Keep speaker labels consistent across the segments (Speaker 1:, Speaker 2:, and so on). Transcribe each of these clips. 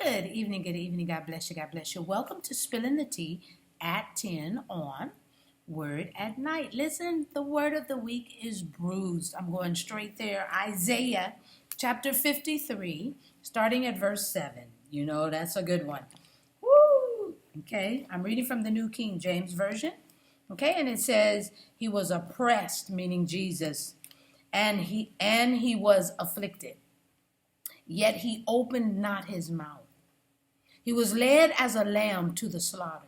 Speaker 1: Good evening, good evening. God bless you, God bless you. Welcome to Spilling the Tea at 10 on Word at Night. Listen, the word of the week is bruised. I'm going straight there. Isaiah chapter 53, starting at verse 7. You know, that's a good one. Woo! Okay, I'm reading from the New King James Version. Okay, and it says, he was oppressed, meaning Jesus, and he was afflicted. Yet he opened not his mouth. He was led as a lamb to the slaughter,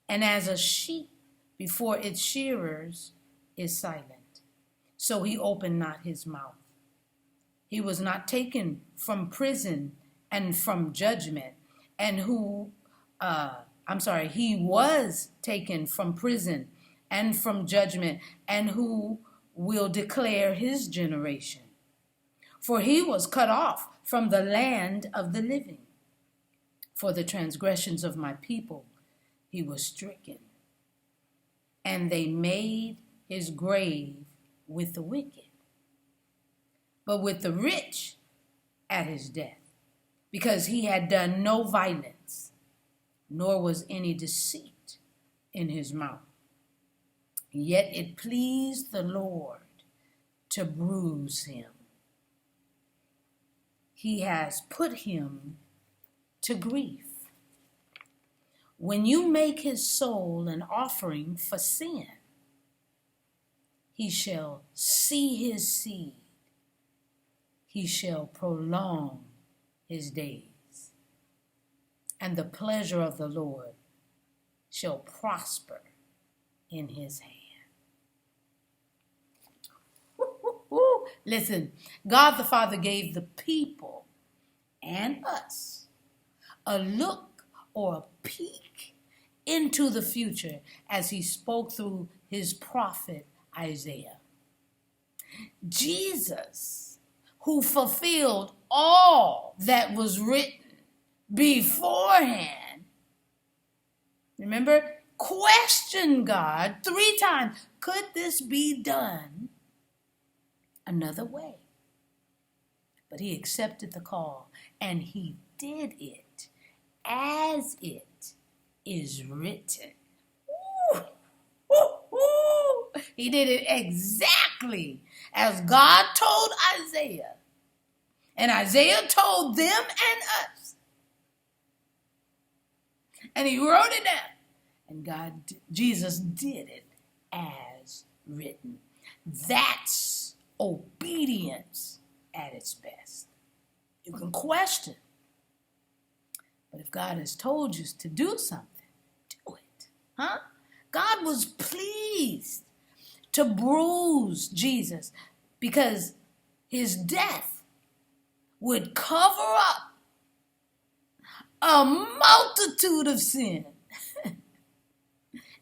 Speaker 1: and as a sheep before its shearers is silent. So he opened not his mouth. He was not taken from prison and from judgment, he was taken from prison and from judgment, and who will declare his generation? For he was cut off from the land of the living. For the transgressions of my people he was stricken, and they made his grave with the wicked, but with the rich at his death, because he had done no violence, nor was any deceit in his mouth. Yet it pleased the Lord to bruise him. He has put him to grief. When you make his soul an offering for sin, he shall see his seed. He shall prolong his days, and the pleasure of the Lord shall prosper in his hand. Listen, God the Father gave the people and us a look or a peek into the future as he spoke through his prophet Isaiah. Jesus, who fulfilled all that was written beforehand, remember, questioned God 3 times. Could this be done another way? But he accepted the call, and he did it as it is written. Ooh, ooh, ooh. He did it exactly as God told Isaiah, and Isaiah told them and us. And he wrote it down, and Jesus did it as written. That's obedience at its best. You can question, but if God has told you to do something, do it. Huh? God was pleased to bruise Jesus because his death would cover up a multitude of sin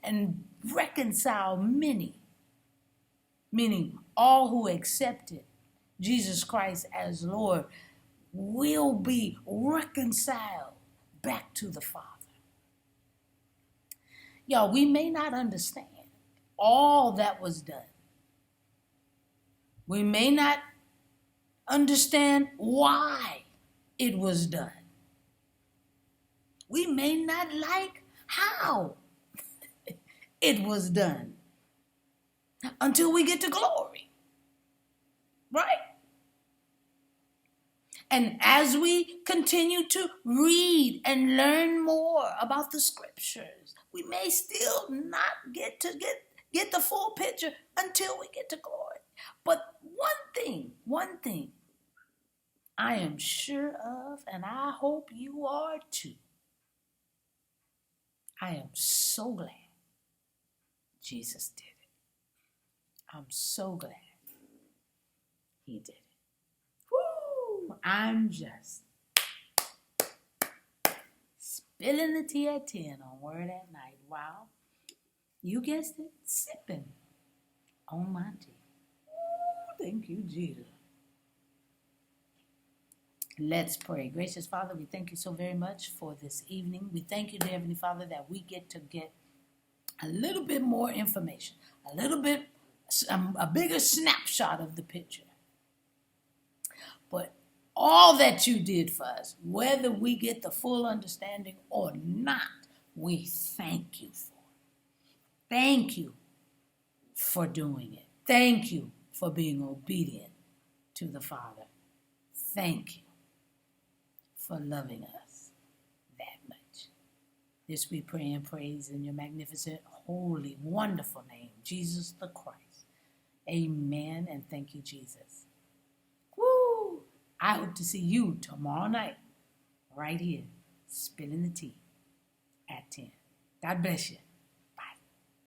Speaker 1: and reconcile many, meaning all who accepted Jesus Christ as Lord will be reconciled back to the Father. Y'all, we may not understand all that was done. We may not understand why it was done. We may not like how it was done until we get to glory, right? And as we continue to read and learn more about the scriptures, we may still not get the full picture until we get to glory. But one thing I am sure of, and I hope you are too, I am so glad Jesus did it. I'm so glad he did it. Woo! I'm just spilling the tea at 10 on Word at Night. Wow. You guessed it, sipping on my tea. Ooh, thank you, Jesus. Let's pray. Gracious Father, we thank you so very much for this evening. We thank you, dear Heavenly Father, that we get a little bit more information, a bigger snapshot of the picture. But all that you did for us, whether we get the full understanding or not. We thank you for it. Thank you for doing it. Thank you for being obedient to the Father. Thank you for loving us that much. This we pray and praise in your magnificent, holy, wonderful name, Jesus the Christ. Amen, and thank you, Jesus. Woo! I hope to see you tomorrow night, right here, spilling the tea at 10. God bless you.